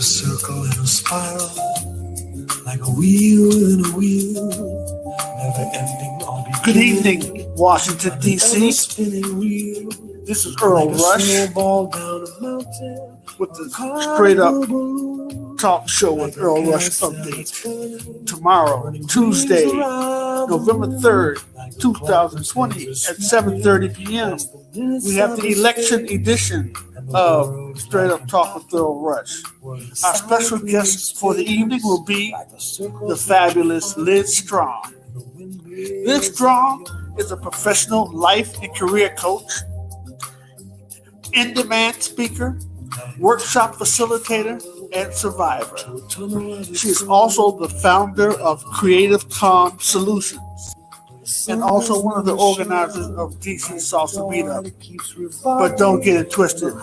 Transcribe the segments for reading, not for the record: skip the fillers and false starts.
a circle and a spiral, like a wheel in a wheel, never ending or beginning. Good evening, Washington, D.C. This is Earl Rush with the Straight Up Talk Show with Earl Rush Update. Tomorrow, Tuesday, November 3rd, 2020 at 7:30 p.m. we have the election edition of Straight Up Talk with Earl Rush. Our special guest for the evening will be the fabulous Liz Strom. Liz Strom is a professional life and career coach, in-demand speaker, workshop facilitator, and survivor. She is also the founder of Creative Calm Solutions and also one of the organizers of DC Salsa Media. But don't get it twisted.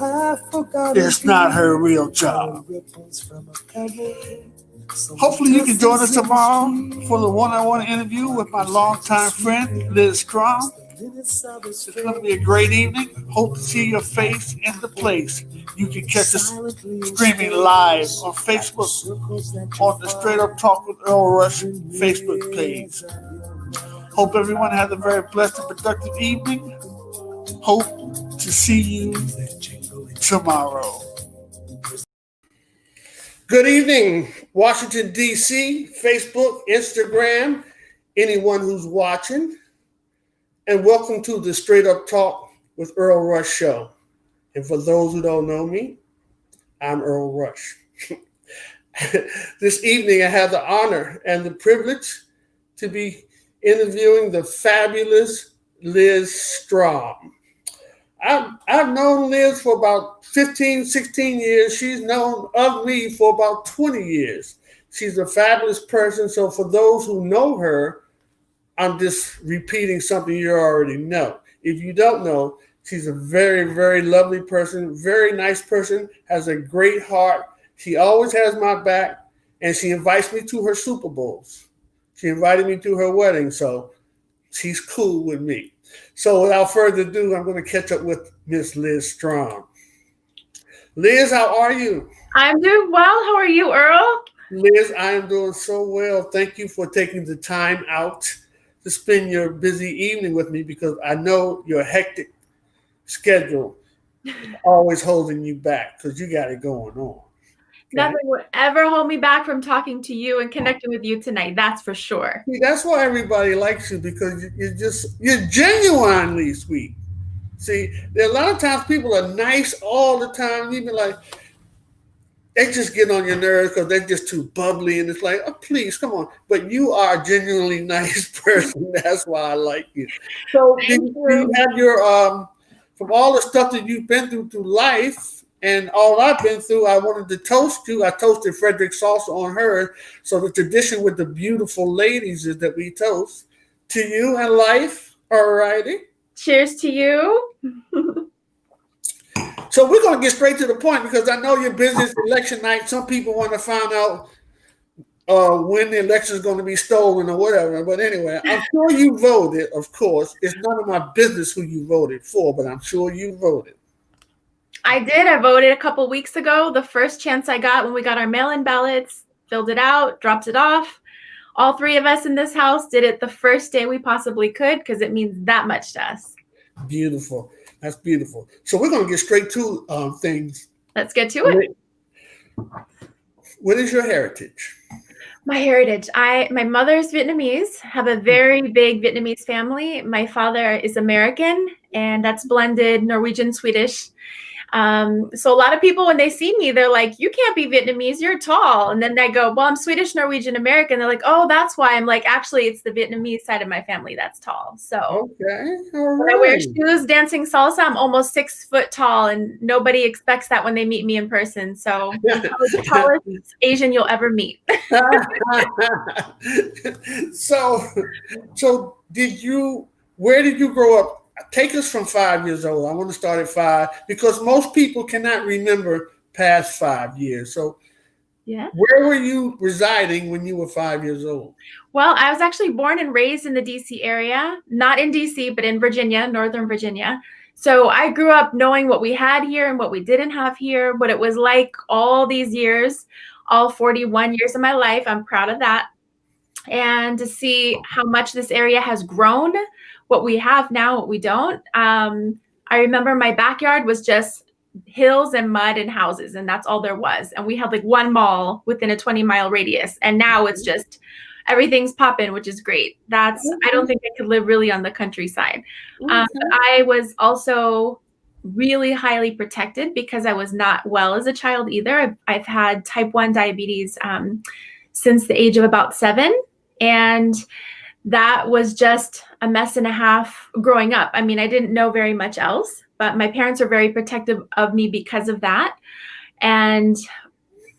It's not her real job. Hopefully you can join us tomorrow for the one-on-one interview with my longtime friend, Liz Strom. It's going to be a great evening. Hope to see your face in the place. You can catch us streaming live on Facebook on the Straight Up Talk with Earl Rush Facebook page. Hope everyone has a very blessed and productive evening. Hope to see you tomorrow. Good evening, Washington, D.C., Facebook, Instagram, anyone who's watching. And welcome to the Straight Up Talk with Earl Rush show. And for those who don't know me, I'm Earl Rush. This evening, I have the honor and the privilege to be interviewing the fabulous Liz Strom. I've known Liz for about 15, 16 years. She's known of me for about 20 years. She's a fabulous person. So for those who know her, I'm just repeating something you already know. If you don't know, she's a very, very lovely person, very nice person, has a great heart. She always has my back, and she invites me to her Super Bowls. She invited me to her wedding, so she's cool with me. So without further ado, I'm going to catch up with Miss Liz Strom. Liz, how are you? I'm doing well. How are you, Earl? Liz, I am doing so well. Thank you for taking the time out to spend your busy evening with me, because I know your hectic schedule is always holding you back because you got it going on. Nothing would ever hold me back from talking to you and connecting with you tonight. That's for sure. See, that's why everybody likes you, because you're genuinely sweet. See, there are a lot of times people are nice all the time, even like they just get on your nerves because they're just too bubbly, and it's like, oh, please, come on. But you are a genuinely nice person. That's why I like you. So do you have your, from all the stuff that you've been through life and all I've been through, I wanted to toast you. I toasted Frederick Salsa on her. So the tradition with the beautiful ladies is that we toast to you and life. All righty. Cheers to you. So we're going to get straight to the point, because I know your business election night. Some people want to find out when the election is going to be stolen or whatever. But anyway, I'm sure you voted, of course. It's none of my business who you voted for, but I'm sure you voted. I did. I voted a couple weeks ago. The first chance I got when we got our mail-in ballots, filled it out, dropped it off. All three of us in this house did it the first day we possibly could, because it means that much to us. Beautiful. That's beautiful. So we're going to get straight to things. Let's get to it. What is your heritage? My heritage. My mother's Vietnamese, have a very big Vietnamese family. My father is American, and that's blended Norwegian, Swedish. So a lot of people, when they see me, they're like, you can't be Vietnamese, you're tall. And then I go, well, I'm Swedish, Norwegian, American. They're like, oh, that's why. I'm like, actually, it's the Vietnamese side of my family that's tall. So okay. All right. When I wear shoes dancing salsa, I'm almost 6 foot tall, and nobody expects that when they meet me in person. So I'm the tallest Asian you'll ever meet. So where did you grow up? Take us from 5 years old. I want to start at 5, because most people cannot remember past 5 years. So yeah, where were you residing when you were 5 years old? Well, I was actually born and raised in the DC area, not in DC, but in Virginia, Northern Virginia. So I grew up knowing what we had here and what we didn't have here, what it was like all these years, all 41 years of my life. I'm proud of that. And to see how much this area has grown, what we have now, what we don't. I remember my backyard was just hills and mud and houses, and that's all there was. And we had like one mall within a 20-mile radius. And now it's just everything's popping, which is great. I don't think I could live really on the countryside. I was also really highly protected because I was not well as a child either. I've had type 1 diabetes since the age of about 7. And that was just a mess and a half growing up. I mean, I didn't know very much else, but my parents are very protective of me because of that. And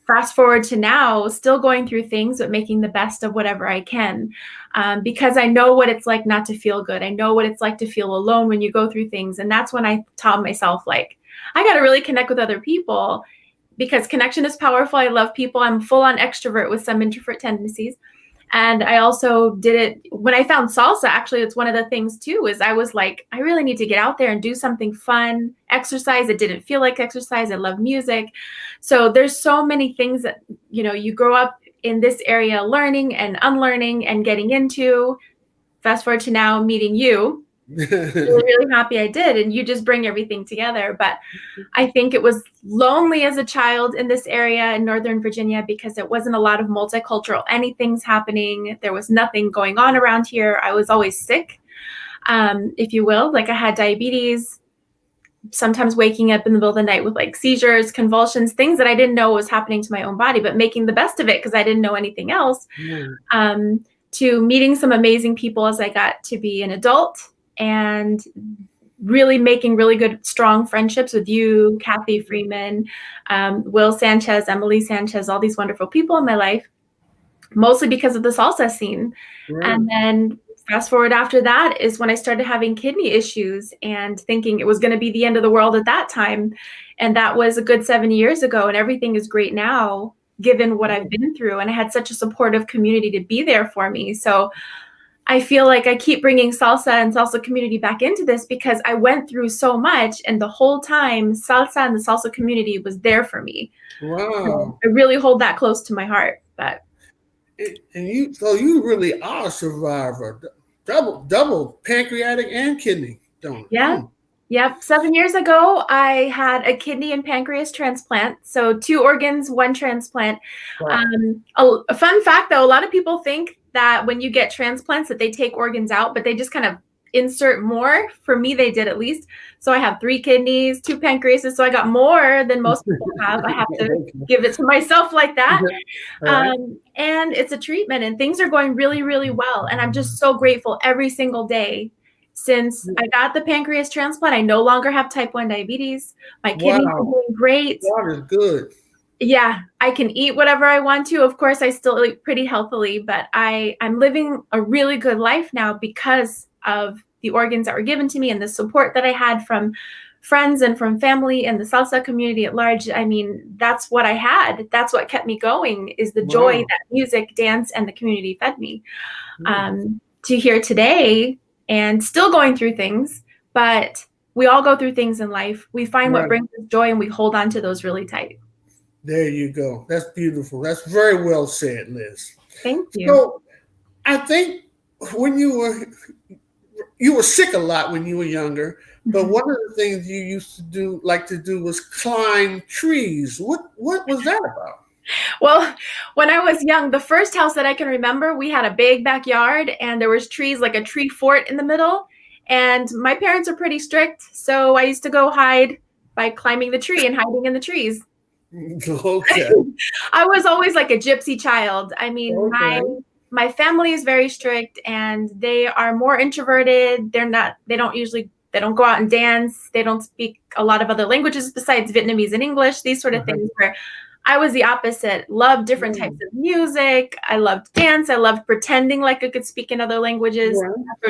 fast forward to now, still going through things, but making the best of whatever I can, because I know what it's like not to feel good. I know what it's like to feel alone when you go through things. And that's when I taught myself, like, I got to really connect with other people because connection is powerful. I love people. I'm full on extrovert with some introvert tendencies. And I also did it when I found salsa. Actually, it's one of the things too, is I was like, I really need to get out there and do something fun, exercise. It didn't feel like exercise. I love music. So there's so many things that, you grow up in this area, learning and unlearning and getting into. Fast forward to now meeting you. I'm really happy I did. And you just bring everything together. But I think it was lonely as a child in this area in Northern Virginia because it wasn't a lot of multicultural anything's happening. There was nothing going on around here. I was always sick, if you will. Like I had diabetes, sometimes waking up in the middle of the night with like seizures, convulsions, things that I didn't know was happening to my own body, but making the best of it because I didn't know anything else. To meeting some amazing people as I got to be an adult, and really making really good, strong friendships with you, Kathy Freeman, Will Sanchez, Emily Sanchez, all these wonderful people in my life, mostly because of the salsa scene. Right. And then fast forward after that is when I started having kidney issues and thinking it was going to be the end of the world at that time. And that was a good 7 years ago. And everything is great now, given what I've been through. And I had such a supportive community to be there for me. So I feel like I keep bringing salsa and salsa community back into this because I went through so much, and the whole time salsa and the salsa community was there for me. Wow. So I really hold that close to my heart. But so you really are a survivor, double pancreatic and kidney donor. Yeah. Yep. 7 years ago, I had a kidney and pancreas transplant. So 2 organs, 1 transplant. Wow. A fun fact, though, a lot of people think that when you get transplants that they take organs out, but they just kind of insert more. For me, they did at least. So I have 3 kidneys, 2 pancreases. So I got more than most people have. I have to give it to myself like that. Right. And it's a treatment, and things are going really, really well. And I'm just so grateful every single day. Since I got the pancreas transplant, I no longer have type 1 diabetes. My kidneys are doing great. That is good. Yeah, I can eat whatever I want to. Of course, I still eat pretty healthily, but I'm living a really good life now because of the organs that were given to me and the support that I had from friends and from family and the salsa community at large. I mean, that's what I had. That's what kept me going, is the joy that music, dance, and the community fed me. To hear today, and still going through things, but we all go through things in life. We find what brings us joy, and we hold on to those really tight. There you go. That's beautiful. That's very well said, Liz. Thank you. So I think when you were sick a lot when you were younger, but one of the things you used to like to do was climb trees. What was that about? Well, when I was young, the first house that I can remember, we had a big backyard and there was trees, like a tree fort in the middle. And my parents are pretty strict. So I used to go hide by climbing the tree and hiding in the trees. Okay. I was always like a gypsy child. I mean, my family is very strict, and they are more introverted. They don't go out and dance. They don't speak a lot of other languages besides Vietnamese and English, these sort of things, where I was the opposite. Loved different types of music. I loved dance. I loved pretending like I could speak in other languages,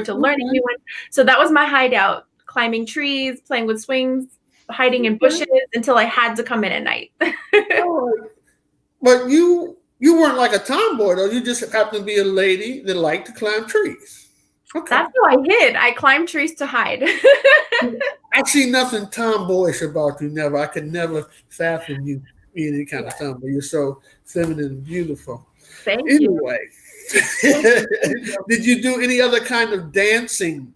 to learning new ones. So that was my hideout, climbing trees, playing with swings, hiding in bushes until I had to come in at night. But you weren't like a tomboy, though. You just happened to be a lady that liked to climb trees. Okay. That's how I hid. I climbed trees to hide. I see nothing tomboyish about you. Never. I could never fathom you being any kind of tomboy. You're so feminine and beautiful. Thank you. Anyway, did you do any other kind of dancing?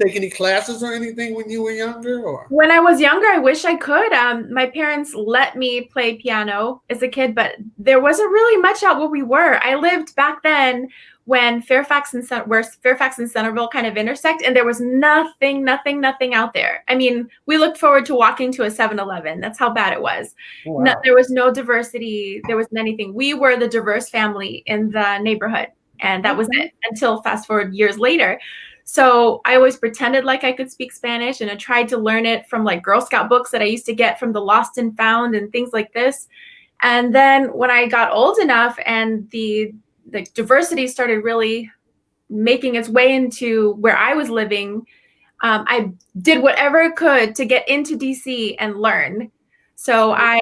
Take any classes or anything when you were younger? Or when I was younger, I wish I could. My parents let me play piano as a kid, but there wasn't really much out where we were. I lived back then when Fairfax and Centerville kind of intersect, and there was nothing out there. I mean, we looked forward to walking to a 7-Eleven. That's how bad it was. wow. No, there was no diversity. There wasn't anything. We were the diverse family in the neighborhood, and that was it until fast forward years later. So I always pretended like I could speak Spanish, and I tried to learn it from like Girl Scout books that I used to get from the Lost and Found and things like this. And then when I got old enough and the diversity started really making its way into where I was living, I did whatever I could to get into DC and learn. So I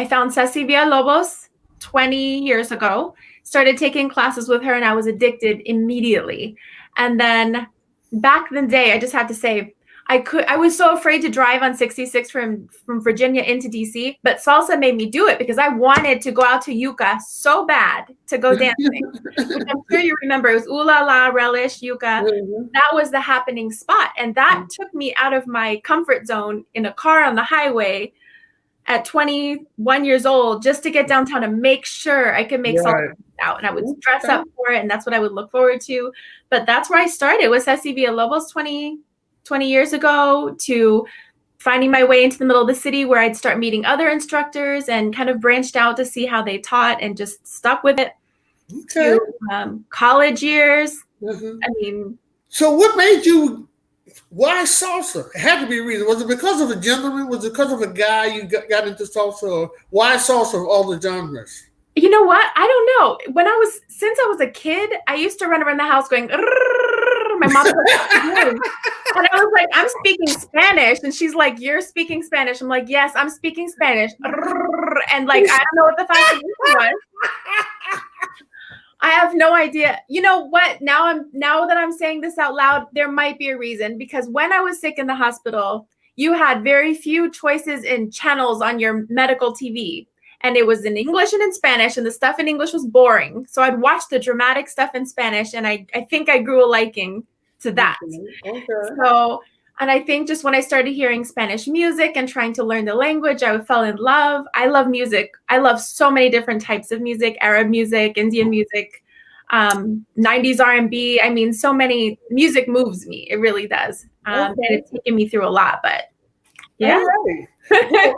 found Ceci Villalobos 20 years ago, started taking classes with her, and I was addicted immediately. And then back in the day, I just had to say, I was so afraid to drive on 66 from Virginia into DC, but salsa made me do it because I wanted to go out to Yucca so bad to go dancing. Which I'm sure you remember. It was Ooh La La, Relish, Yucca. That was the happening spot. And that took me out of my comfort zone in a car on the highway at 21 years old just to get downtown and make sure I could make salsa out. And I would dress up for it, and that's what I would look forward to. But that's where I started with Ceci Villalobos 20 years ago, to finding my way into the middle of the city where I'd start meeting other instructors and kind of branched out to see how they taught and just stuck with it. Okay. To college years. I mean. So what made you, why salsa? It had to be a reason. Was it because of a gentleman? Was it because of a guy you got into salsa? Or why salsa of all the genres? You know what? I don't know. Since I was a kid, I used to run around the house going, my mom was like, and I was like, I'm speaking Spanish. And she's like, you're speaking Spanish. I'm like, yes, I'm speaking Spanish. And like, I don't know what the fascination was. I have no idea. You know what? Now that I'm saying this out loud, there might be a reason, because when I was sick in the hospital, you had very few choices in channels on your medical TV. And it was in English and in Spanish, and the stuff in English was boring. So I'd watch the dramatic stuff in Spanish, and I think I grew a liking to that. Okay. So, and I think just when I started hearing Spanish music and trying to learn the language, I fell in love. I love music. I love so many different types of music: Arab music, Indian music, 90s R&B. I mean, so many. Music moves me. It really does. And it's taken me through a lot, but yeah. Right.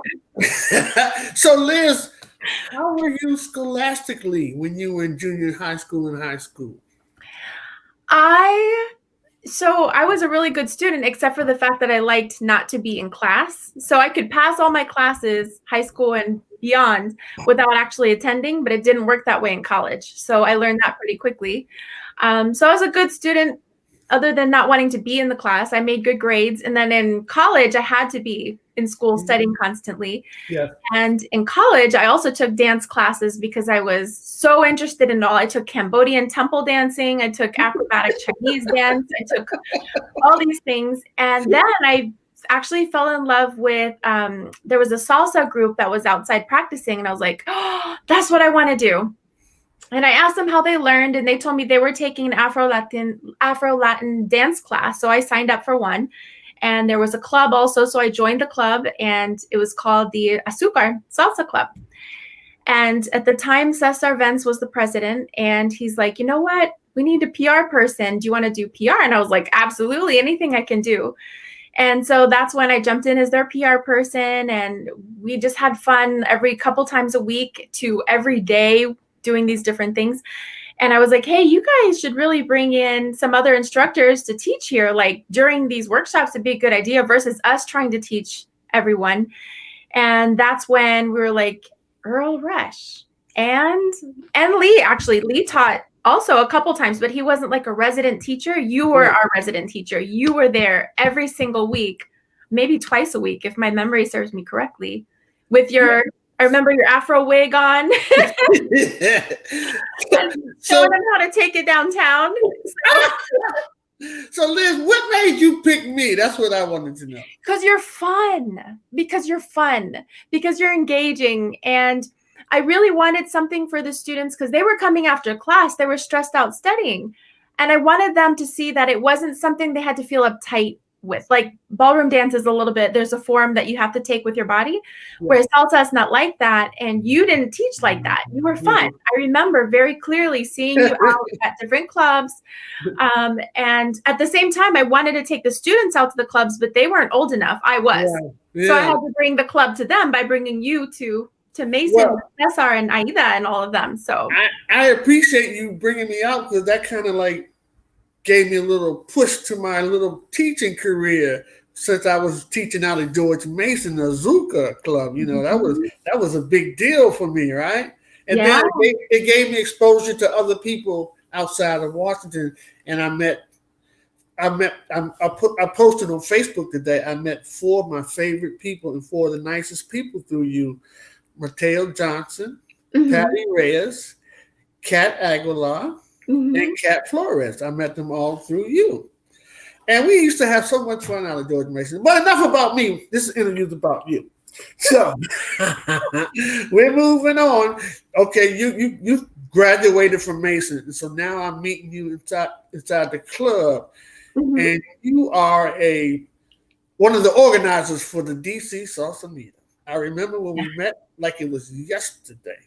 So Liz, how were you scholastically when you were in junior high school and high school? So I was a really good student, except for the fact that I liked not to be in class. So I could pass all my classes, high school and beyond, without actually attending, but it didn't work that way in college. So I learned that pretty quickly. So I was a good student, other than not wanting to be in the class. I made good grades. And then in college, I had to be in school studying constantly. Yeah. And in college, I also took dance classes because I was so interested in all. I took Cambodian temple dancing. I took acrobatic Chinese dance. I took all these things. And then I actually fell in love with, there was a salsa group that was outside practicing. And I was like, oh, that's what I want to do. And I asked them how they learned, and they told me they were taking an Afro-Latin dance class. So I signed up for one. And there was a club also, so I joined the club, and it was called the Azúcar Salsa Club. And at the time, Cesar Vence was the president, and he's like, you know what? We need a PR person. Do you want to do PR? And I was like, absolutely, anything I can do. And so that's when I jumped in as their PR person, and we just had fun every couple times a week to every day doing these different things. And I was like, hey, you guys should really bring in some other instructors to teach here. Like during these workshops, it'd be a good idea versus us trying to teach everyone. And that's when we were like, Earl Rush and Lee. Actually, Lee taught also a couple times, but he wasn't like a resident teacher. You were our resident teacher. You were there every single week, maybe twice a week, if my memory serves me correctly, with your I remember your Afro wig on. Showing them how to take it downtown. So, Liz, what made you pick me? That's what I wanted to know. Because you're fun. Because you're engaging. And I really wanted something for the students because they were coming after class. They were stressed out studying. And I wanted them to see that it wasn't something they had to feel uptight with. Like ballroom dance is a little bit, there's a form that you have to take with your body, whereas salsa is not like that. And you didn't teach like that. You were fun. I remember very clearly seeing you out at different clubs. And at the same time, I wanted to take the students out to the clubs, but they weren't old enough. I was. So I had to bring the club to them by bringing you to Mason, Cesar, and Aida, and all of them. So I appreciate you bringing me out because that kind of like gave me a little push to my little teaching career since I was teaching out at George Mason, the Azuka Club. You know, that was a big deal for me, right? And then it gave me exposure to other people outside of Washington. And I posted on Facebook today, I met 4 of my favorite people and 4 of the nicest people through you. Matteo Johnson, Patty Reyes, Kat Aguilar, and Kat Flores. I met them all through you. And we used to have so much fun out of George Mason. But enough about me. This interview is about you. So we're moving on. Okay, you graduated from Mason. And so now I'm meeting you inside the club. And you are one of the organizers for the DC Salsa Media. I remember when we met like it was yesterday.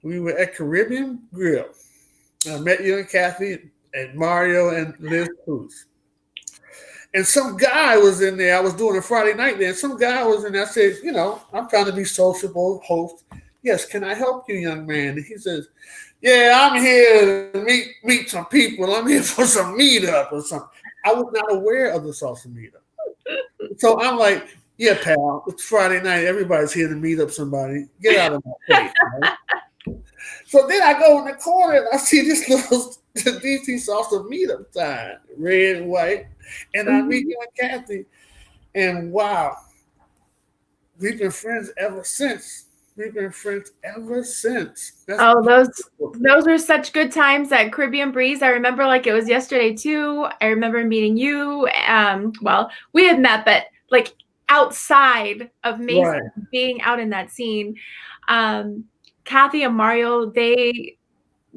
We were at Caribbean Grill. I met you and Kathy and Mario and Liz Cruz. And some guy was in there. I was doing a Friday night there. And some guy was in there. I said, you know, I'm trying to be sociable, host. Yes, can I help you, young man? And he says, yeah, I'm here to meet some people. I'm here for some meetup or something. I was not aware of the Salsa Meetup. So I'm like, yeah, pal, it's Friday night. Everybody's here to meet up somebody. Get out of my face. Right? So then I go in the corner and I see this little DC Salsa Meetup sign, red and white. And I meet you and Kathy. And wow, we've been friends ever since. Those were such good times at Caribbean Breeze. I remember like it was yesterday too. I remember meeting you. Well, we had met, but like outside of Mason, being out in that scene. Kathy and Mario, they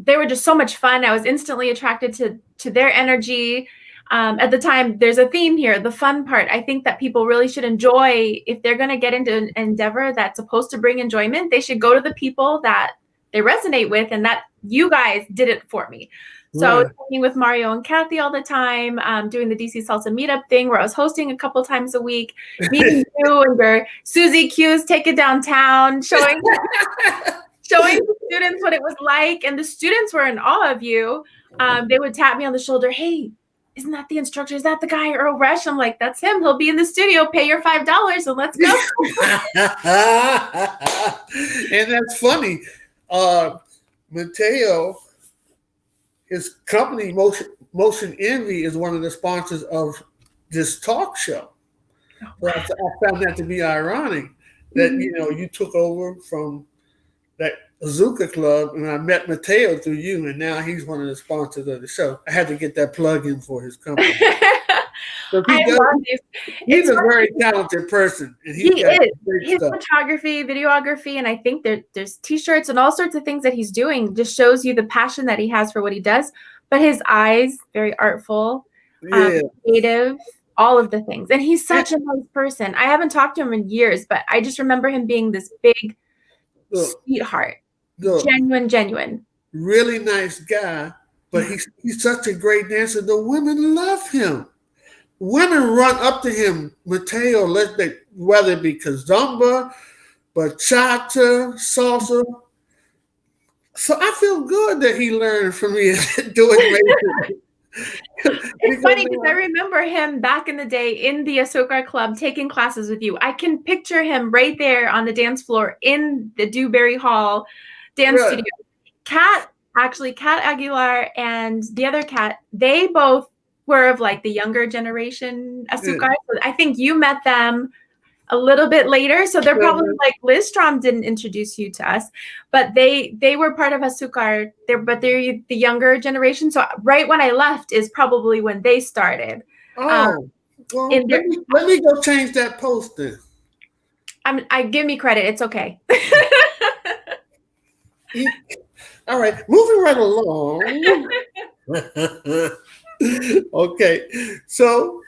were just so much fun. I was instantly attracted to their energy. At the time, there's a theme here, the fun part. I think that people really should enjoy, if they're going to get into an endeavor that's supposed to bring enjoyment, they should go to the people that they resonate with, and that you guys did it for me. So I was working with Mario and Kathy all the time, doing the DC Salsa Meetup thing where I was hosting a couple times a week, meeting you and your Susie Q's Take It Downtown, showing the students what it was like. And the students were in awe of you. They would tap me on the shoulder, hey, isn't that the instructor? Is that the guy, Earl Rush? I'm like, that's him. He'll be in the studio. Pay your $5 and let's go. And that's funny. Matteo, his company, Motion Envy, is one of the sponsors of this talk show. So I found that to be ironic that, you know, you took over from that Azuka Club, and I met Matteo through you, and now he's one of the sponsors of the show. I had to get that plug in for his company. He's a very talented person. And he is. His photography, videography, and I think there's T-shirts and all sorts of things that he's doing just shows you the passion that he has for what he does. But his eyes, very artful, creative, all of the things. And he's such a nice person. I haven't talked to him in years, but I just remember him being this big sweetheart. Genuine. Really nice guy, but he's such a great dancer. The women love him. Women run up to him, Matteo, whether it be kazumba, bachata, salsa. So I feel good that he learned from me doing Mason. It's funny because I remember him back in the day in the Azúcar Club taking classes with you. I can picture him right there on the dance floor in the Dewberry Hall dance studio. Kat Aguilar and the other Kat, they both were of like the younger generation Azúcar. So I think you met them a little bit later. So they're probably like, Liz Strom didn't introduce you to us, but they were part of Azúcar. They're the younger generation. So right when I left is probably when they started. Oh, well, let me go change that post then. I give me credit. It's okay. All right, moving right along. Okay, so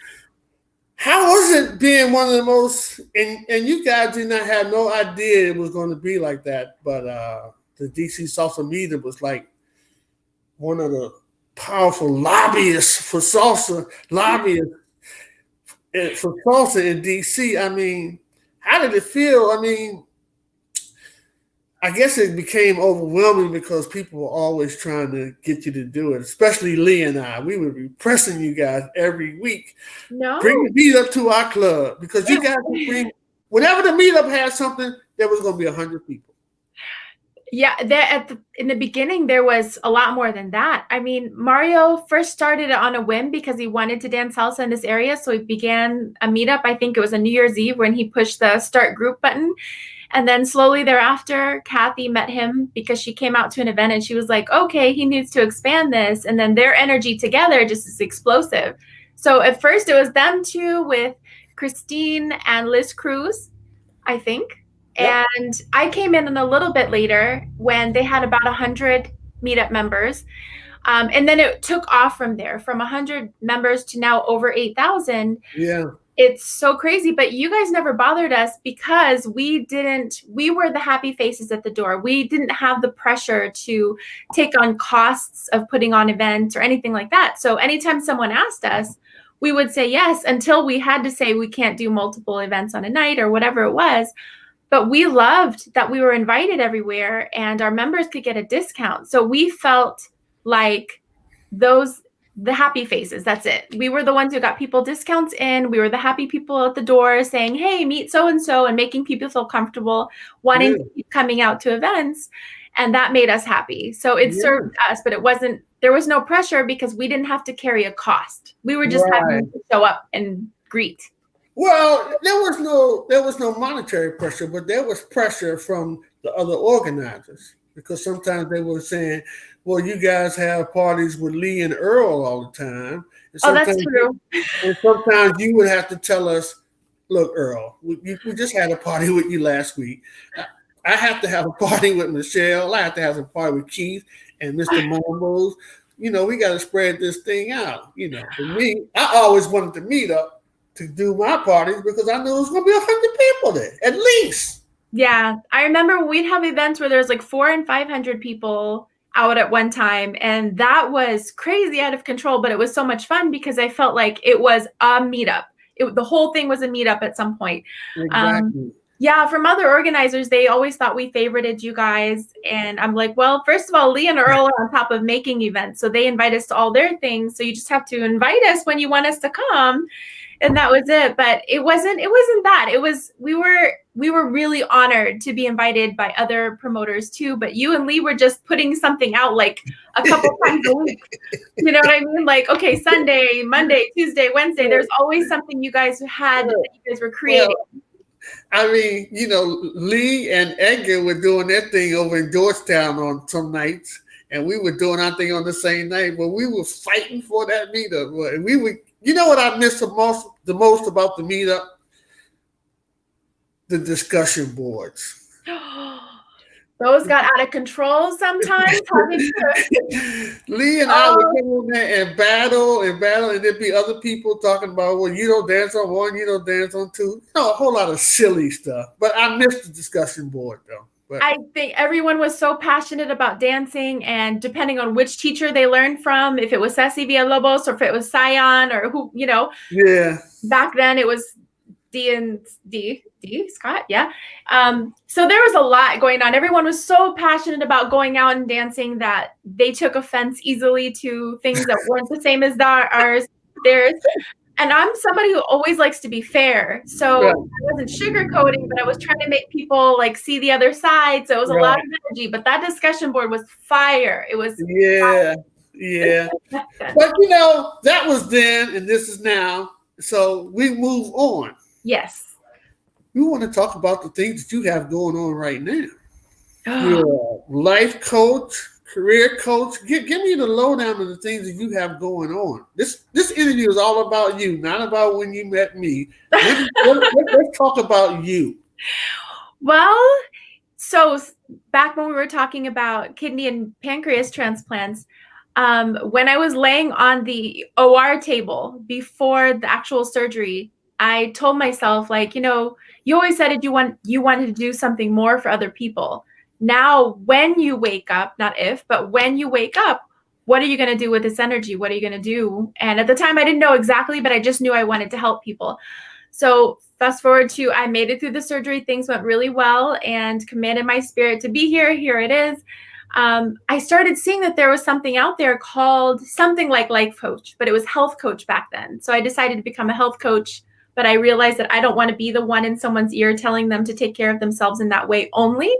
how was it being one of the most, and you guys did not have no idea it was going to be like that, but the DC Salsa Media was like one of the powerful lobbyists for salsa, for salsa in DC. I mean, how did it feel? I mean, I guess it became overwhelming because people were always trying to get you to do it, especially Lee and I. We would be pressing you guys every week. No. Bring the meetup to our club because you guys would bring, whenever the meetup had something, there was going to be 100 people. Yeah, in the beginning, there was a lot more than that. I mean, Mario first started it on a whim because he wanted to dance salsa in this area. So he began a meetup. I think it was a New Year's Eve when he pushed the start group button. And then slowly thereafter, Cathay met him because she came out to an event and she was like, okay, he needs to expand this. And then their energy together just is explosive. So at first it was them two with Christine and Liz Cruz, I think. Yep. And I came in a little bit later when they had about 100 meetup members. And then it took off from there, from 100 members to now over 8,000. Yeah. It's so crazy, but you guys never bothered us because we were the happy faces at the door. We didn't have the pressure to take on costs of putting on events or anything like that. So anytime someone asked us, we would say yes until we had to say we can't do multiple events on a night or whatever it was. But we loved that we were invited everywhere and our members could get a discount. So we felt like the happy faces. That's it. We were the ones who got people discounts in. We were the happy people at the door saying, hey, meet so-and-so, and making people feel comfortable, wanting to keep coming out to events. And that made us happy. So it served us, but there was no pressure because we didn't have to carry a cost. We were just having to show up and greet. Well, there was no monetary pressure, but there was pressure from the other organizers because sometimes they were saying, well, you guys have parties with Lee and Earl all the time. Oh, that's true. And sometimes you would have to tell us, look, Earl, we just had a party with you last week. I have to have a party with Michelle. I have to have a party with Keith and Mr. Momos. You know, we got to spread this thing out. You know, for me, I always wanted to meet up to do my parties because I knew it was going to be 100 people there, at least. Yeah. I remember we'd have events where there's like 400 and 500 people out at one time. And that was crazy out of control, but it was so much fun because I felt like it was a meetup. The whole thing was a meetup at some point. Exactly. Yeah, from other organizers, they always thought we favorited you guys. And I'm like, well, first of all, Lee and Earl are on top of making events. So they invite us to all their things. So you just have to invite us when you want us to come. And that was it. But it wasn't that. It was, we were really honored to be invited by other promoters too. But you and Lee were just putting something out like a couple times a week. You know what I mean? Like, okay, Sunday, Monday, Tuesday, Wednesday. There's always something you guys had that you guys were creating. Well, I mean, you know, Lee and Edgar were doing their thing over in Georgetown on some nights, and we were doing our thing on the same night. But we were fighting for that meetup. And we would, you know, what I miss the most about the meetup? The discussion boards. Those got out of control sometimes. Lee and I would come on there and battle, and there'd be other people talking about, well, you don't dance on one, you don't dance on two. No, a whole lot of silly stuff. But I missed the discussion board, though. But I think everyone was so passionate about dancing, and depending on which teacher they learned from, if it was Ceci Villalobos or if it was Sion or who, you know. Yeah. Back then it was D Scott, yeah. So there was a lot going on. Everyone was so passionate about going out and dancing that they took offense easily to things that weren't the same as theirs. And I'm somebody who always likes to be fair. So I wasn't sugarcoating, but I was trying to make people like see the other side. So it was a lot of energy, but that discussion board was fire. It was fire. But you know, that was then and this is now. So we move on. Yes. we want to talk about the things that you have going on right now. You're a life coach, career coach. Give me the lowdown of the things that you have going on. This interview is all about you, not about when you met me. Let's talk about you. Well, so back when we were talking about kidney and pancreas transplants, when I was laying on the OR table before the actual surgery, I told myself, like, you know, you always said it, you wanted to do something more for other people. Now, when you wake up, not if, but when you wake up, what are you going to do with this energy? What are you going to do? And at the time, I didn't know exactly, but I just knew I wanted to help people. So fast forward to, I made it through the surgery. Things went really well and commanded my spirit to be here. Here it is. I started seeing that there was something out there called something like life coach, but it was health coach back then. So I decided to become a health coach, but I realized that I don't want to be the one in someone's ear telling them to take care of themselves in that way only,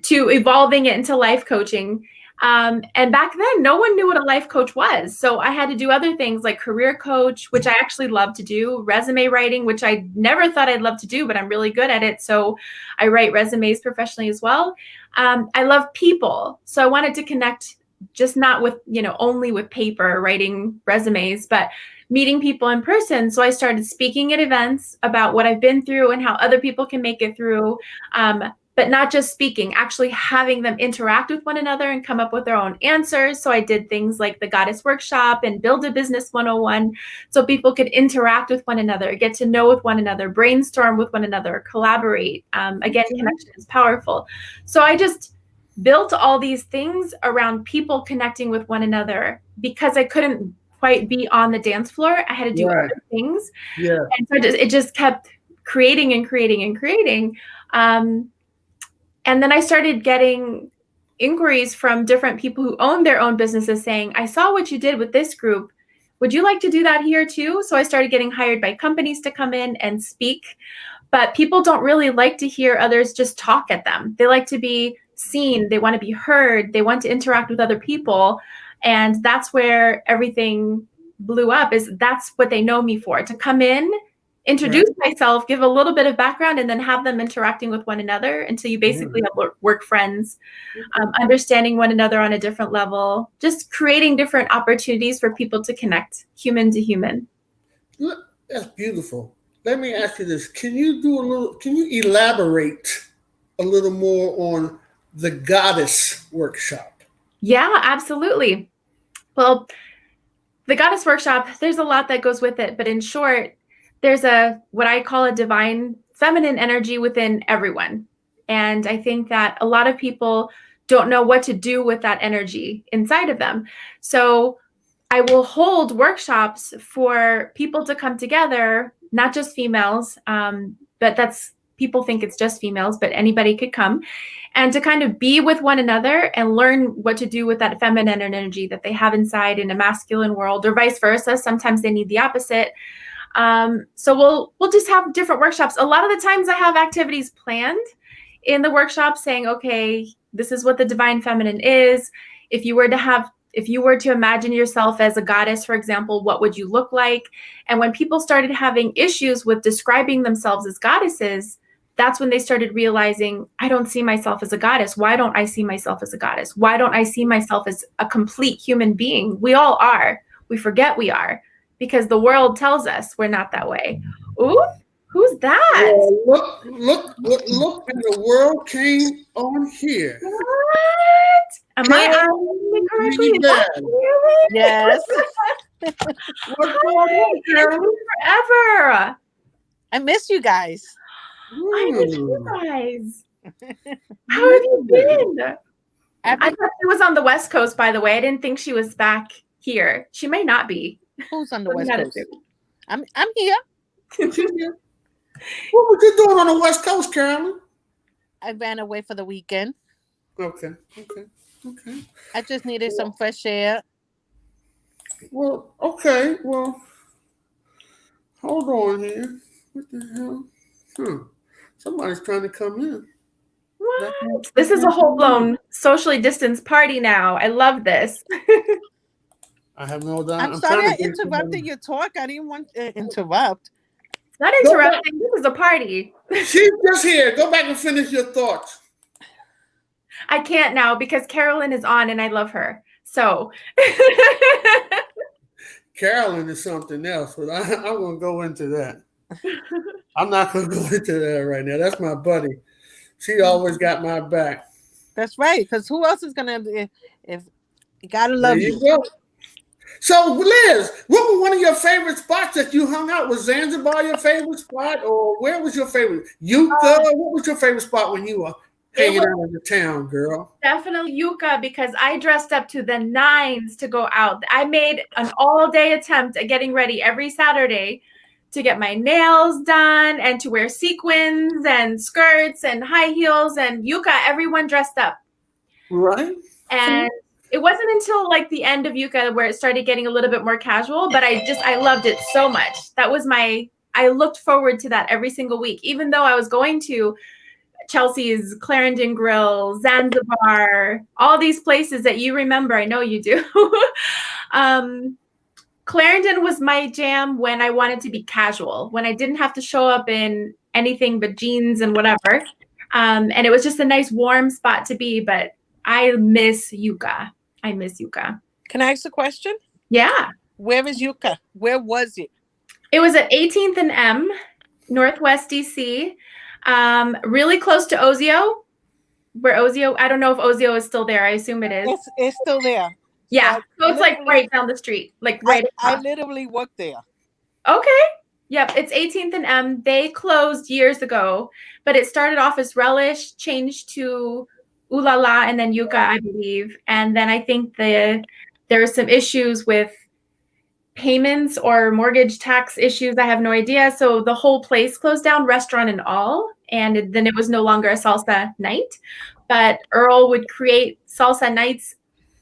to evolving it into life coaching. And back then, no one knew what a life coach was. So I had to do other things like career coach, which I actually love to do, resume writing, which I never thought I'd love to do, but I'm really good at it. So I write resumes professionally as well. I love people. So I wanted to connect, just not with, only with paper, writing resumes, but meeting people in person. So I started speaking at events about what I've been through and how other people can make it through. But not just speaking, actually having them interact with one another and come up with their own answers. So I did things like the Goddess Workshop and Build a Business 101, so people could interact with one another, get to know with one another, brainstorm with one another, collaborate. Again, connection is powerful. So I just built all these things around people connecting with one another because I couldn't quite be on the dance floor. I had to do other things. Yeah. And so it just kept creating and creating and creating. And then I started getting inquiries from different people who own their own businesses saying, I saw what you did with this group. Would you like to do that here too? So I started getting hired by companies to come in and speak. But people don't really like to hear others just talk at them. They like to be seen. They want to be heard. They want to interact with other people. And that's where everything blew up, is that's what they know me for, to come in, introduce myself, give a little bit of background, and then have them interacting with one another until you basically have work friends, understanding one another on a different level, just creating different opportunities for people to connect human to human. Look, that's beautiful. Let me ask you this. Can you elaborate a little more on the Goddess Workshop? Yeah, absolutely. Well, the Goddess Workshop, there's a lot that goes with it, but in short, there's what I call a divine feminine energy within everyone. And I think that a lot of people don't know what to do with that energy inside of them. So I will hold workshops for people to come together, not just females, but people think it's just females, but anybody could come, and to kind of be with one another and learn what to do with that feminine energy that they have inside in a masculine world, or vice versa. Sometimes they need the opposite. So we'll just have different workshops. A lot of the times I have activities planned in the workshop saying, okay, this is what the divine feminine is. If you were to imagine yourself as a goddess, for example, what would you look like? And when people started having issues with describing themselves as goddesses, that's when they started realizing, I don't see myself as a goddess. Why don't I see myself as a goddess? Why don't I see myself as a complete human being? We all are. We forget we are, because the world tells us we're not that way. Ooh, who's that? Look, and the world came on here. What? Am I asking correctly? Yes. What's going on, Carolyn? Forever. I miss you guys. I miss you guys. How have you been? I thought she was on the West Coast, by the way. I didn't think she was back here. She may not be. Who's on the West Coast? I'm here. What were you doing on the West Coast, Carolyn? I ran away for the weekend. Okay. I just needed some fresh air. Well, okay. Well, hold on here. What the hell? Somebody's trying to come in. What? This is a whole-blown socially distanced party now. I love this. I have no doubt. I'm sorry I interrupted your talk. I didn't want to interrupt. It's not interrupting. This is a party. She's just here. Go back and finish your thoughts. I can't now because Carolyn is on and I love her. So Carolyn is something else, but I'm going to go into that. I'm not going to go into that right now. That's my buddy. She always got my back. That's right. Because who else is going to, if you got to love you. Go. So, Liz, what was one of your favorite spots that you hung out? Was Zanzibar your favorite spot, or where was your favorite? Yucca? What was your favorite spot when you were hanging out in the town, girl? Definitely Yucca, because I dressed up to the nines to go out. I made an all-day attempt at getting ready every Saturday to get my nails done and to wear sequins and skirts and high heels, and Yucca, everyone dressed up. Right. And it wasn't until like the end of Yucca where it started getting a little bit more casual, but I loved it so much. That was I looked forward to that every single week, even though I was going to Chelsea's, Clarendon Grill, Zanzibar, all these places that you remember. I know you do. Clarendon was my jam when I wanted to be casual, when I didn't have to show up in anything but jeans and whatever. And it was just a nice warm spot to be, but I miss Yucca. Can I ask a question? Yeah. Where is Yucca? Where was it? It was at 18th and M, Northwest DC, really close to Ozio. I don't know if Ozio is still there. I assume it is. It's still there. Yeah. So it's like right down the street, like right I literally worked there. Okay. Yep. It's 18th and M. They closed years ago, but it started off as Relish, changed to Ooh La La, and then Yucca, I believe. And then I think there were some issues with payments or mortgage tax issues. I have no idea. So the whole place closed down, restaurant and all. And then it was no longer a salsa night. But Earl would create salsa nights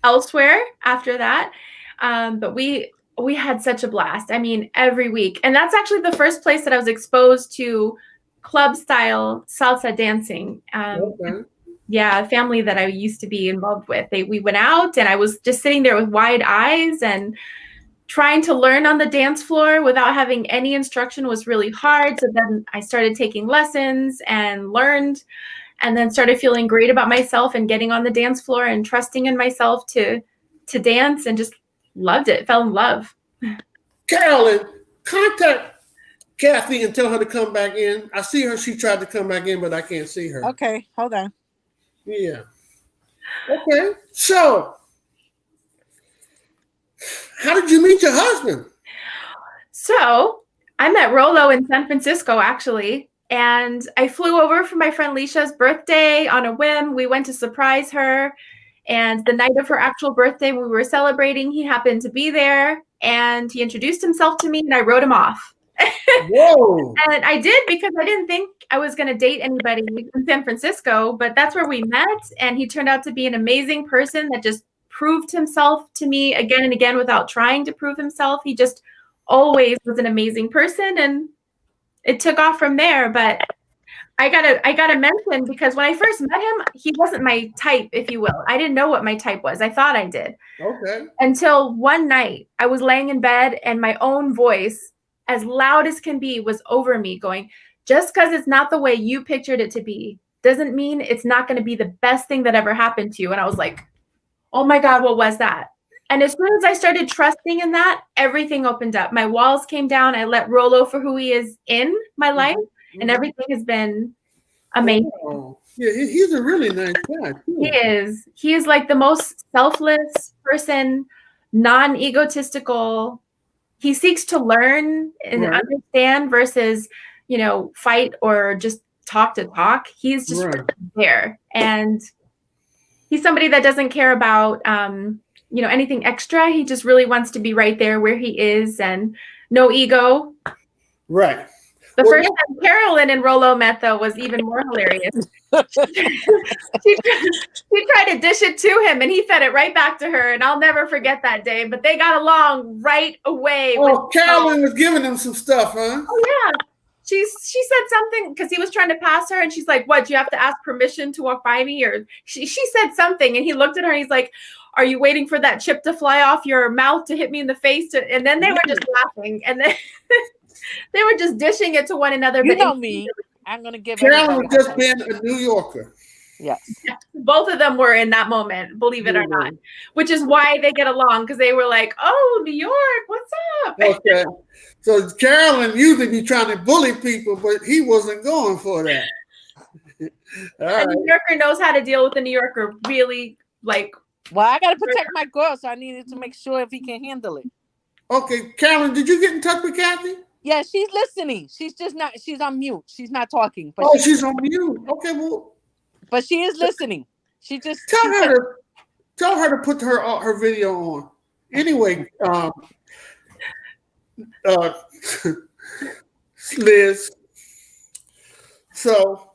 elsewhere after that. But we had such a blast. I mean, every week. And that's actually the first place that I was exposed to club style salsa dancing. Okay. Yeah, a family that I used to be involved with. We went out and I was just sitting there with wide eyes and trying to learn on the dance floor without having any instruction was really hard. So then I started taking lessons and learned, and then started feeling great about myself and getting on the dance floor and trusting in myself to dance, and just loved it. Fell in love. Carolyn, contact Kathy and tell her to come back in. I see her. She tried to come back in, but I can't see her. Okay, hold on. Yeah. Okay. So, how did you meet your husband? So I met Rolo in San Francisco, actually. And I flew over for my friend Leisha's birthday on a whim. We went to surprise her. And the night of her actual birthday, when we were celebrating, he happened to be there. And he introduced himself to me, and I wrote him off. Whoa. And I did, because I didn't think I was going to date anybody in San Francisco, but that's where we met. And he turned out to be an amazing person that just proved himself to me again and again without trying to prove himself. He just always was an amazing person, and it took off from there. But I gotta mention, because when I first met him, he wasn't my type, if you will. I didn't know what my type was. I thought I did. Okay. Until one night I was laying in bed and my own voice, as loud as can be, was over me going, just because it's not the way you pictured it to be doesn't mean it's not going to be the best thing that ever happened to you. And I was like, oh my God, what was that? And as soon as I started trusting in that, everything opened up. My walls came down. I let Rolo for who he is in my life, and everything has been amazing. Oh, yeah, he's a really nice guy too. He is. He is like the most selfless person, non-egotistical. He seeks to learn and understand versus, fight or just talk to talk. He's just there. And he's somebody that doesn't care about, anything extra. He just really wants to be right there where he is, and no ego. Right. The first time Carolyn and Rolo met, though, was even more hilarious. She tried to dish it to him, and he fed it right back to her. And I'll never forget that day. But they got along right away. Oh, Carolyn was giving him some stuff, huh? Oh, yeah. She said something because he was trying to pass her, and she's like, "What? Do you have to ask permission to walk by me?" Or she said something, and he looked at her, and he's like, "Are you waiting for that chip to fly off your mouth to hit me in the face?" And then they were just laughing, and then They were just dishing it to one another. You But know me. I'm gonna give Carolyn was everybody just being a New Yorker. Yes. both of them were in that moment, believe it or not, which is why they get along, because they were like, "Oh, New York, what's up?" Okay. So Carolyn usually be trying to bully people, but he wasn't going for that. All A right. New Yorker knows how to deal with a New Yorker really, like. Well, I gotta protect my girl, so I needed to make sure if he can handle it. Okay, Carolyn, did you get in touch with Kathy? Yeah, she's listening. She's just not. She's on mute. She's not talking. But she's on mute. Okay, well, but she is listening. She just tell her to put her video on. Anyway, Liz. So,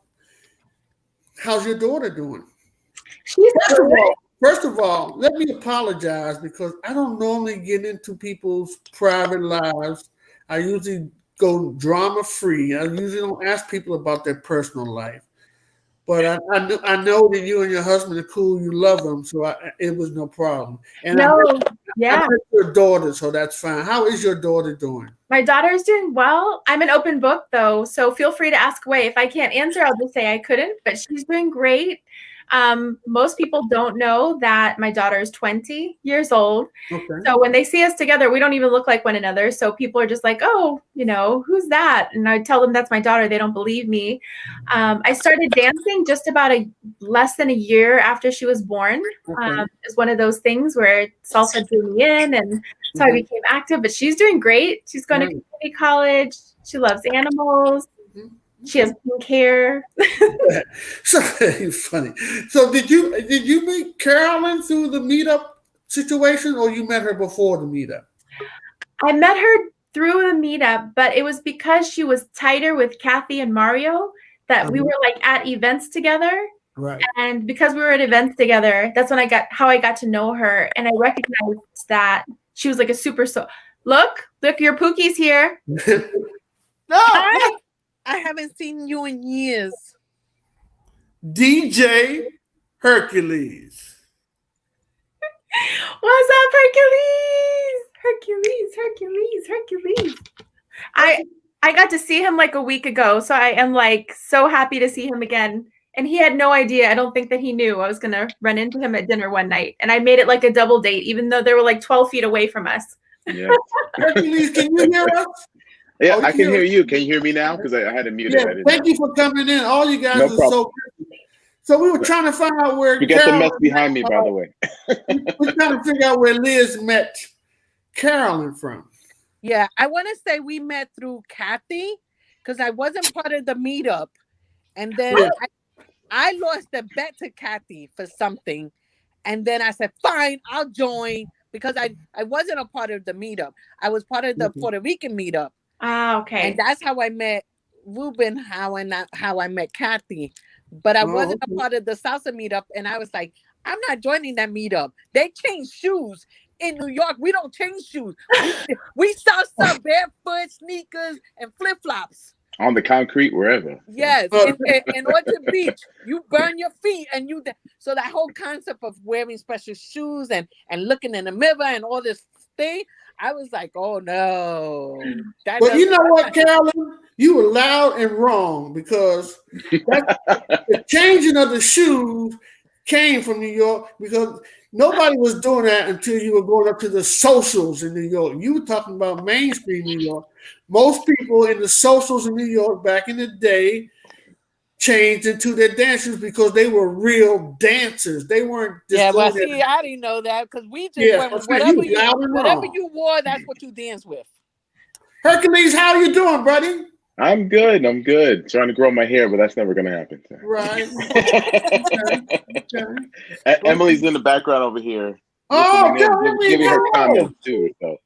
how's your daughter doing? She's First of all, let me apologize because I don't normally get into people's private lives. I usually go drama free. I usually don't ask people about their personal life. But I know that you and your husband are cool. You love them, so it was no problem. And I met your daughter, so that's fine. How is your daughter doing? My daughter is doing well. I'm an open book, though, so feel free to ask away. If I can't answer, I'll just say I couldn't, but she's doing great. Most people don't know that my daughter is 20 years old. Okay. So when they see us together, we don't even look like one another. So people are just like, "Oh, who's that?" And I tell them that's my daughter. They don't believe me. I started dancing just about less than a year after she was born. Okay. It's one of those things where salsa drew me in, and so I became active. But she's doing great. She's going to community college. She loves animals. She has pink hair. So funny. So did you meet Carolyn through the meetup situation, or you met her before the meetup? I met her through the meetup, but it was because she was tighter with Cathay and Mario that we were like at events together. Right. And because we were at events together, that's when I got to know her, and I recognized that she was like a super. Look, your Pookie's here. No. I haven't seen you in years. DJ Hercules. What's up, Hercules? I got to see him like a week ago, so I am like so happy to see him again. And he had no idea. I don't think that he knew I was gonna run into him at dinner one night. And I made it like a double date, even though they were like 12 feet away from us. Yeah. Hercules, can you hear us? Yeah, I can hear you. Can you hear me now? Because I had to mute it. Yeah, thank you for coming in. All you guys are so good. So we were trying to find out where you got the mess behind me, by the way. We're trying to figure out where Liz met Carolyn from. Yeah, I want to say we met through Cathay because I wasn't part of the meetup. And then I lost a bet to Cathay for something. And then I said, fine, I'll join because I wasn't a part of the meetup. I was part of the Puerto Rican meetup. Ah, okay. And that's how I met Ruben, how I met Cathay. But I wasn't a part of the salsa meetup. And I was like, I'm not joining that meetup. They change shoes. In New York, we don't change shoes. We salsa barefoot, sneakers, and flip-flops. On the concrete, wherever. Yes, in Orchard Beach, you burn your feet, and so that whole concept of wearing special shoes and looking in the mirror and all this thing, I was like, oh no. But you know what, Carolyn? You were loud and wrong because the changing of the shoes came from New York because nobody was doing that until you were going up to the socials in New York. You were talking about mainstream New York. Most people in the socials in New York back in the day changed into their dancers because they were real dancers. They weren't just I didn't know that because we just went whatever you wore, that's what you dance with. Hercules, how you doing, buddy? I'm good. Trying to grow my hair, but that's never going to happen. So. Right. Okay. Emily's in the background over here. Giving her comments too. So.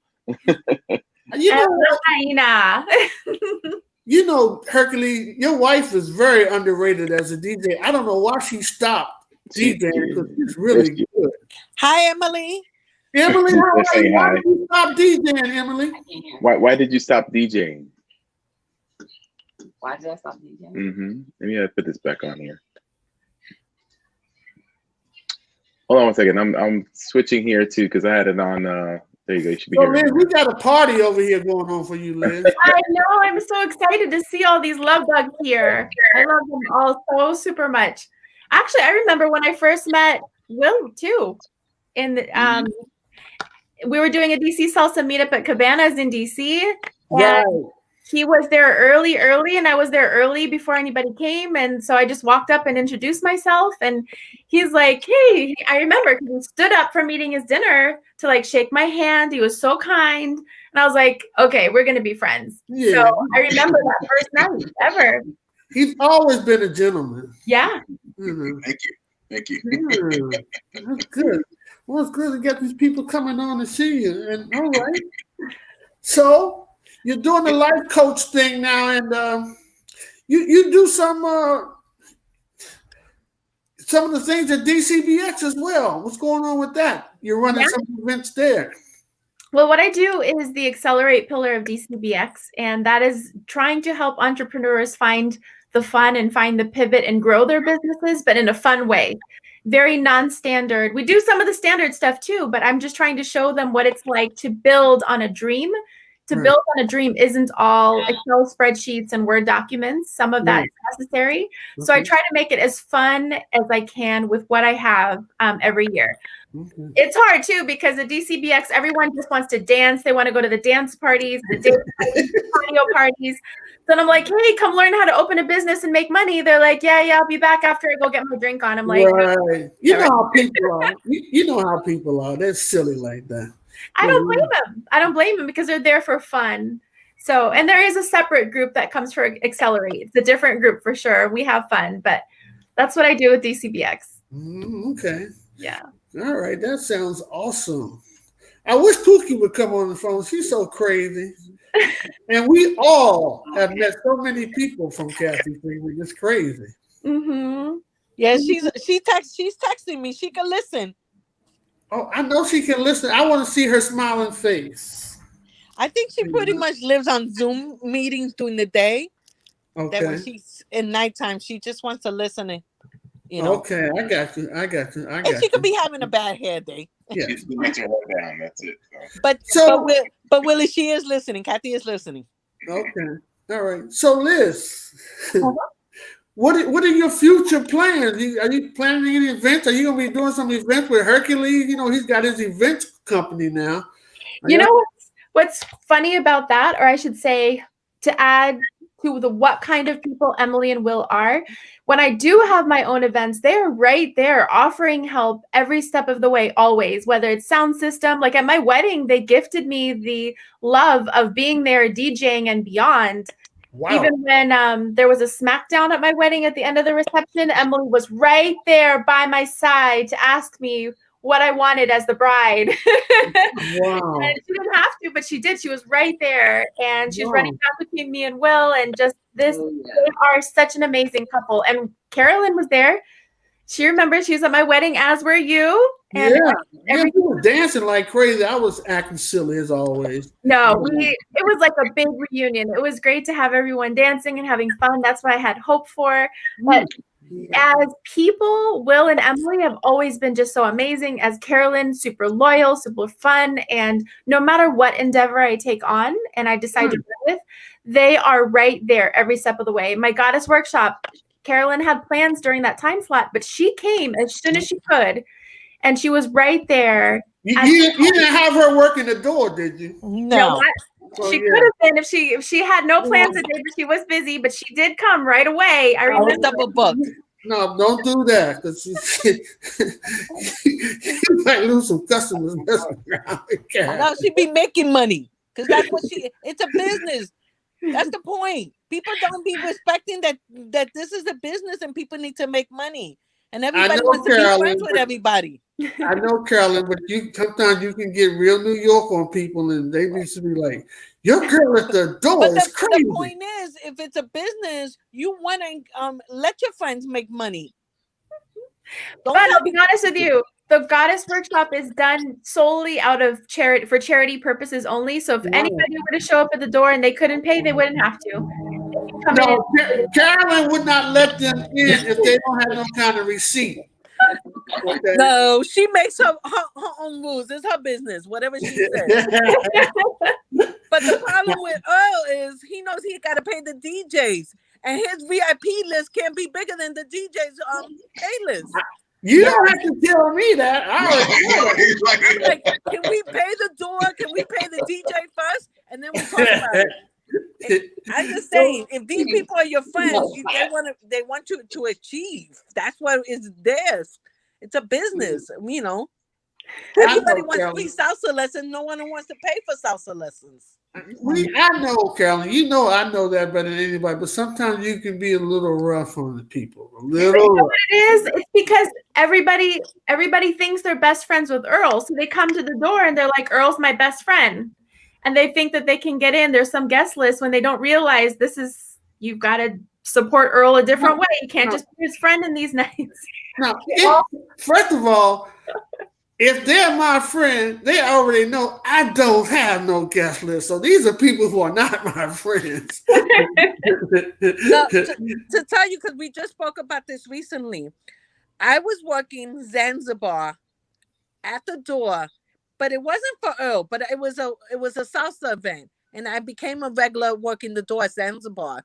You know, Hercules, your wife is very underrated as a DJ. I don't know why she stopped DJing because she's really good. Hi, Emily. Emily, why did you stop DJing, Emily? Why did you stop DJing? Why did I stop DJing? Let me put this back on here. Hold on one second. I'm switching here too because I had it on the There you go. You should be So, here. Liz, we got a party over here going on for you, Liz. I know. I'm so excited to see all these love bugs here. I love them all so super much. Actually, I remember when I first met Will too. In the, we were doing a DC Salsa meetup at Cabanas in DC. Right. He was there early, and I was there early before anybody came. And so I just walked up and introduced myself. And he's like, hey, I remember because he stood up from eating his dinner to like shake my hand. He was so kind. And I was like, okay, we're going to be friends. Yeah. So I remember that first night ever. He's always been a gentleman. Yeah. Thank you. That's good. Well, it's good to get these people coming on to see you. And all right. So you're doing the life coach thing now, and you do some of the things at DCBX as well. What's going on with that? You're running some events there. Well, what I do is the Xccelerate pillar of DCBX, and that is trying to help entrepreneurs find the fun and find the pivot and grow their businesses, but in a fun way. Very non-standard. We do some of the standard stuff too, but I'm just trying to show them what it's like to build on a dream. To build on a dream isn't all Excel spreadsheets and Word documents. Some of that is necessary. So I try to make it as fun as I can with what I have every year. It's hard too because at DCBX, everyone just wants to dance. They want to go to the dance parties, the patio parties. Then I'm like, hey, come learn how to open a business and make money. They're like, yeah, I'll be back after I go get my drink on. I'm like, right. You know how people are. You know how people are. They're silly like that. I don't blame them. I don't blame them because they're there for fun. So, and there is a separate group that comes for Xccelerate. It's a different group for sure. We have fun, but that's what I do with DCBX. Okay. Yeah. All right. That sounds awesome. I wish Pookie would come on the phone. She's so crazy. And we all have met so many people from Cathay Freeman. It's crazy. Yeah, she's texting me. She can listen. Oh, I know she can listen. I want to see her smiling face. I think she pretty much lives on Zoom meetings during the day. Okay. That when she's in nighttime, she just wants to listen and, you know. Okay, I got you. And she could be having a bad hair day. Yeah. She's letting her down. That's it. But Willie, she is listening. Kathy is listening. Okay. All right. So Liz, what are your future plans? Are you planning any events? Are you going to be doing some events with Hercules? You know, he's got his event company now. You know what's funny about that, or I should say, to add to the what kind of people Emily and Will are, when I do have my own events, they're right there offering help every step of the way, always, whether it's sound system. Like at my wedding, they gifted me the love of being there, DJing and beyond. Wow. Even when there was a smackdown at my wedding at the end of the reception, Emily was right there by my side to ask me what I wanted as the bride. Wow. And she didn't have to, but she did. She was right there, and she's running back between me and Will, and just this. They are such an amazing couple. And Carolyn was there. She remembers she was at my wedding, as were you. And you were dancing like crazy. I was acting silly as always. No, it was like a big reunion. It was great to have everyone dancing and having fun. That's what I had hoped for. But as people, Will and Emily have always been just so amazing. As Carolyn, super loyal, super fun. And no matter what endeavor I take on and I decide to go with, they are right there every step of the way. My goddess workshop, Carolyn had plans during that time slot, but she came as soon as she could. And she was right there. You didn't have her working the door, did you? No. She could have been if she had no plans today, but she was busy. But she did come right away. I remember. Double booked. No, don't do that because you might lose some customers messing around. No, she'd be making money because that's what it's a business. That's the point. People don't be respecting that this is a business and people need to make money. And everybody wants to be friends with everybody. I know, Carolyn, but sometimes you can get real New York on people, and they need to be like, "Your girl at the door is crazy." The point is, if it's a business, you want to let your friends make money. But I'll be honest with you, the Goddess Workshop is done solely out of charity for charity purposes only. So if anybody were to show up at the door and they couldn't pay, they wouldn't have to. No, Carolyn would not let them in if they don't have no kind of receipt. Okay. No, she makes her own rules. It's her business, whatever she says. But the problem with Earl is he knows he got to pay the DJs, and his VIP list can't be bigger than the DJ's pay list. You don't have to tell me that. I already know that. I'm like, can we pay the door? Can we pay the DJ first, and then we talk about it? I'm just saying, if these people are your friends, they want you to achieve. That's what is theirs. It's a business, you know. Everybody wants free salsa lessons. No one wants to pay for salsa lessons. I know, Carolyn. You know, I know that better than anybody. But sometimes you can be a little rough on the people. A little. You know what it is? It's because everybody thinks they're best friends with Earl, so they come to the door and they're like, "Earl's my best friend," and they think that they can get in. There's some guest list when they don't realize you've got to support Earl a different way. You can't just be his friend in these nights. Now, first of all, if they're my friend, they already know I don't have no guest list. So these are people who are not my friends. To tell you, because we just spoke about this recently, I was working Zanzibar at the door, but it wasn't for Earl, but it was a salsa event, and I became a regular working the door at Zanzibar.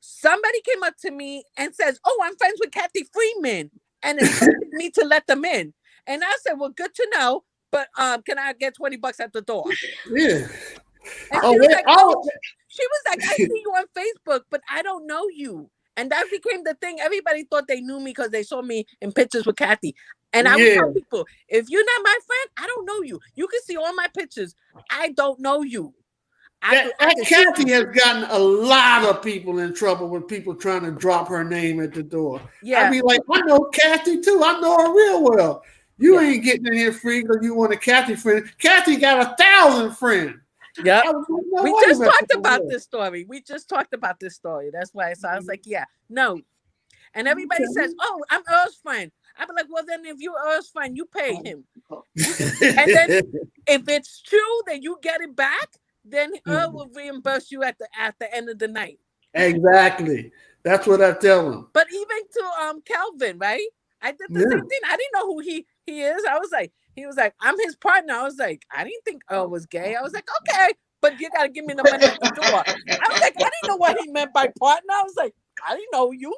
Somebody came up to me and says, "Oh, I'm friends with Kathy Freeman," and invited me to let them in. And I said, "Well, good to know, but can I get $20 at the door?" Yeah. And she was like, "I see you on Facebook, but I don't know you." And that became the thing. Everybody thought they knew me because they saw me in pictures with Kathy. And I would tell people, if you're not my friend, I don't know you. You can see all my pictures. I don't know you. Kathy has gotten a lot of people in trouble with people trying to drop her name at the door. Yeah. I mean, like, I know Kathy too. I know her real well. You ain't getting in here free because you want a Kathy friend. Kathy got 1,000 friends. Yeah. We just talked about this story. That's why I was like, yeah, no. And everybody says, "Oh, I'm Earl's friend." I'm like, "Well, then if you're Earl's friend, you pay him." And then if it's true that you get it back, then Earl will reimburse you at the end of the night. Exactly. That's what I tell them. But even to Kelvin, right? I did the same thing. I didn't know who he is. I was like, he was like, "I'm his partner." I was like, I didn't think Earl was gay. I was like, okay, but you gotta give me the money at the door. I was like, I didn't know what he meant by partner. I was like, I didn't know you.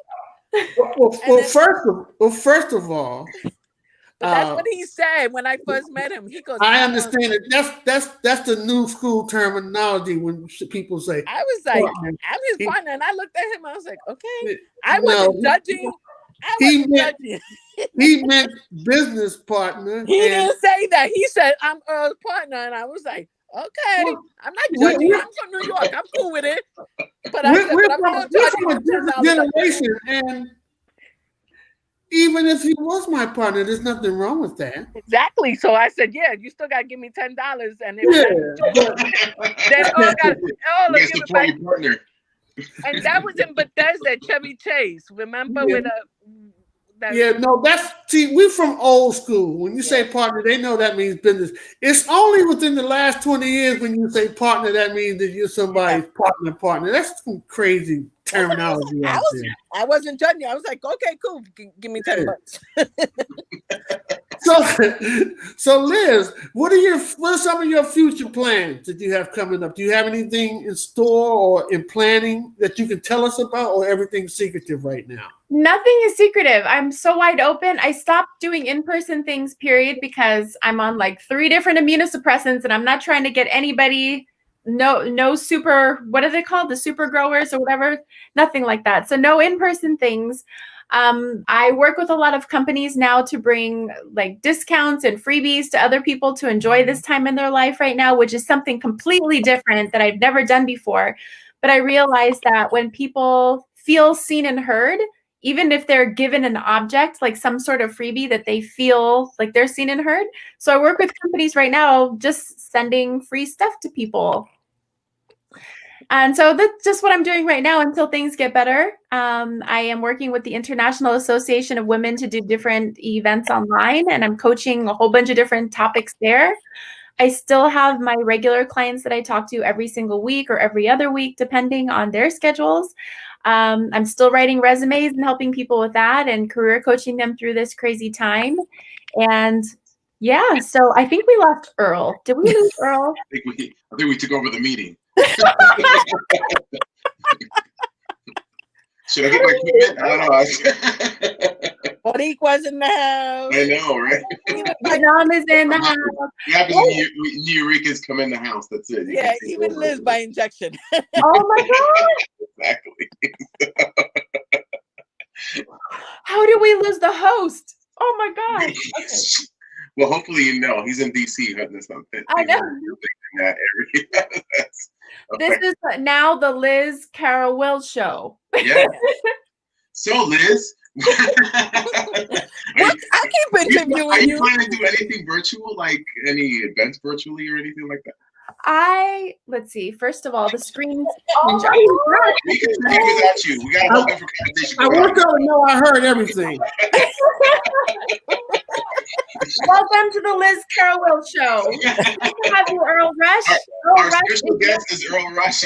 First of all, but that's what he said when I first met him. He goes, "I understand it. That's the new school terminology when people say." I was like, "I'm his partner," and I looked at him. I was like, "Okay." I wasn't judging. He meant business partner. He didn't say that. He said, "I'm Earl's partner," and I was like, "Okay, I'm not judging. I'm from New York. I'm cool with it." But we're from a different generation, and even if he was my partner, there's nothing wrong with that. Exactly. So I said, "Yeah, you still got to give me $10," and then Earl will give it back. Partner. And that was in Bethesda at Chevy Chase. Remember we're from old school. When you say partner, they know that means business. It's only within the last 20 years when you say partner, that means that you're somebody's partner. That's some crazy terminology. I wasn't judging you. I was like, "Okay, cool. Give me $10." So Liz, what are some of your future plans that you have coming up? Do you have anything in store or in planning that you can tell us about, or everything's secretive right now? Nothing is secretive. I'm so wide open. I stopped doing in-person things, period, because I'm on like 3 different immunosuppressants, and I'm not trying to get anybody. No super, what are they called? The super growers or whatever, nothing like that. So no in-person things. I work with a lot of companies now to bring like discounts and freebies to other people to enjoy this time in their life right now, which is something completely different that I've never done before. But I realized that when people feel seen and heard, even if they're given an object, like some sort of freebie, that they feel like they're seen and heard. So I work with companies right now, just sending free stuff to people. And so that's just what I'm doing right now until things get better. I am working with the International Association of Women to do different events online, and I'm coaching a whole bunch of different topics there. I still have my regular clients that I talk to every single week or every other week, depending on their schedules. I'm still writing resumes and helping people with that and career coaching them through this crazy time. And yeah, so I think we lost Earl. Did we lose Earl? I think we took over the meeting. Should I get my equipment? I don't know. Boricua's in the house. I know, right? My mom is in the house. What happens when New Eureka's come in the house? That's it. Yeah, even Liz by injection. Oh my God. Exactly. How did we lose the host? Oh my God. Okay. Well, hopefully you know he's in DC. That's not fit. I know. In that area. This is now the Liz Carol Will show. Yeah. So Liz, I keep interviewing are you you. planning to do anything virtual, like any events virtually or anything like that? Let's see. First of all, the screens. We can stream without you. We got a whole different conversation. I want y'all to know I heard everything. Welcome to the Liz Carol Will show. Nice to have you, Earl Rush. Our special guest is Earl Rush.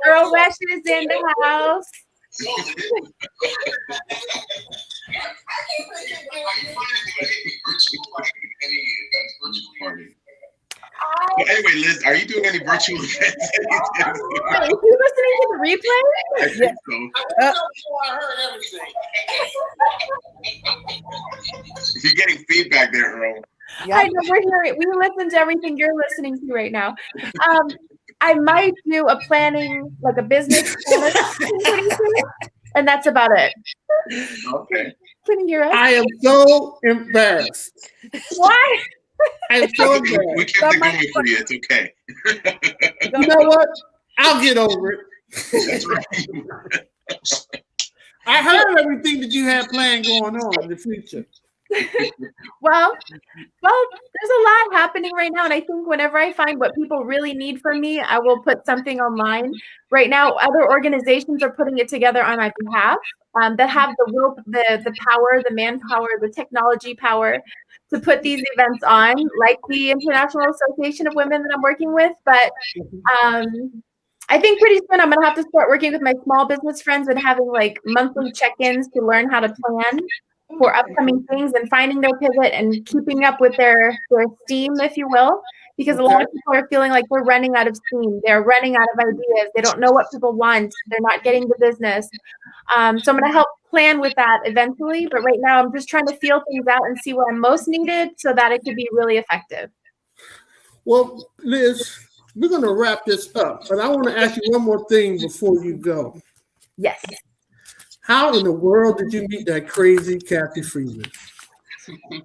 Earl Rush is in the house. But anyway, Liz, are you doing any virtual events? Wait, is you listening to the replay? I think so. You're getting feedback there, Earl. Yeah. I know we're hearing. We listen to everything you're listening to right now. I might do a planning, like a business planner, and that's about it. Okay. Can you hear us? I am so embarrassed. Why? I'm so embarrassed. We kept it going for you. It's okay. You know what? I'll get over it. That's right. I heard everything that you had planned going on in the future. Well, there's a lot happening right now, and I think whenever I find what people really need from me, I will put something online. Right now, other organizations are putting it together on my behalf that have the will, the power, the manpower, the technology power to put these events on, like the International Association of Women that I'm working with. But I think pretty soon I'm gonna have to start working with my small business friends and having like monthly check-ins to learn how to plan for upcoming things and finding their pivot and keeping up with their steam, if you will, because a lot of people are feeling like they're running out of steam. They're running out of ideas. They don't know what people want. They're not getting the business. So I'm going to help plan with that eventually. But right now I'm just trying to feel things out and see where I'm most needed so that it could be really effective. Well, Liz, we're going to wrap this up, but I want to ask you one more thing before you go. Yes. How in the world did you meet that crazy Kathy Freeman?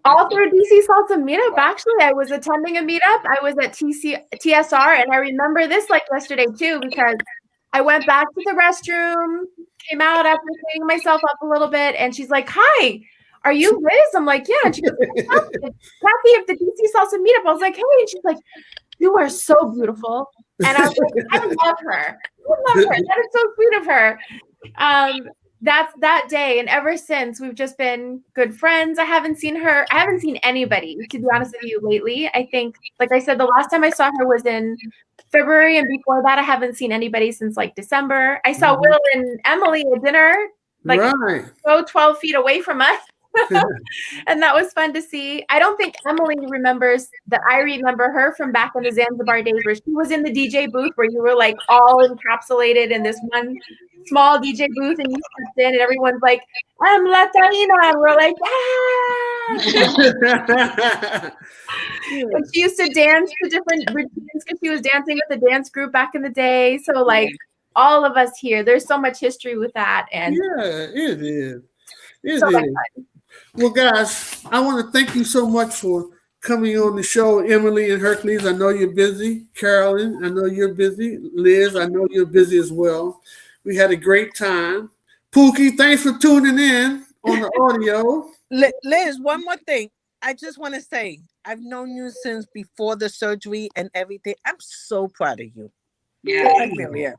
All through DC Salsa Meetup. Actually, I was attending a meetup. I was at TSR, and I remember this like yesterday too, because I went back to the restroom, came out after cleaning myself up a little bit, and she's like, "Hi, are you Liz?" I'm like, "Yeah." And she goes, "Kathy of the DC Salsa Meetup." I was like, "Hey," and she's like, "You are so beautiful," and I was like, "I love her. I love her. That is so sweet of her." That's that day, and ever since we've just been good friends. I haven't seen anybody, to be honest with you, lately. I think, like I said, the last time I saw her was in February, and before that I haven't seen anybody since like December. I saw Will and Emily at dinner, like 12 feet away from us. And that was fun to see. I don't think Emily remembers that I remember her from back in the Zanzibar days where she was in the DJ booth where you were like all encapsulated in this one small DJ booth and you stepped in and everyone's like, "I'm Latina," and we're like, "Ah!" And she used to dance to different routines because she was dancing with a dance group back in the day. So like all of us here, there's so much history with that. And yeah, it is. It so is. much fun. Well, guys, I want to thank you so much for coming on the show. Emily and Hercules, I know you're busy. Carolyn, I know you're busy. Liz, I know you're busy as well. We had a great time. Pookie, thanks for tuning in on the audio. Liz, one more thing. I just want to say, I've known you since before the surgery and everything. I'm so proud of you. Yeah. I really am.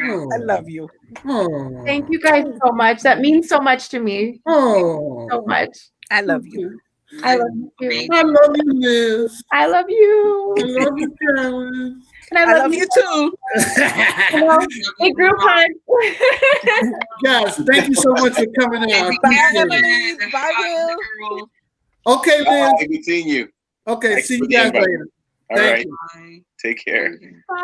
Oh. I love you. Oh. Thank you guys so much. That means so much to me. Oh. So much. I love you. I love you too. I love you, Liz. I love you. I love you, Carolyn. And I love you too. Big group hug. Guys, thank you so much for coming out. Bye, Emily. Bye, Will. Okay, Liz. Good seeing you. Okay, Thanks see for you the guys invite. later. All Thank right. you. Take care. Bye.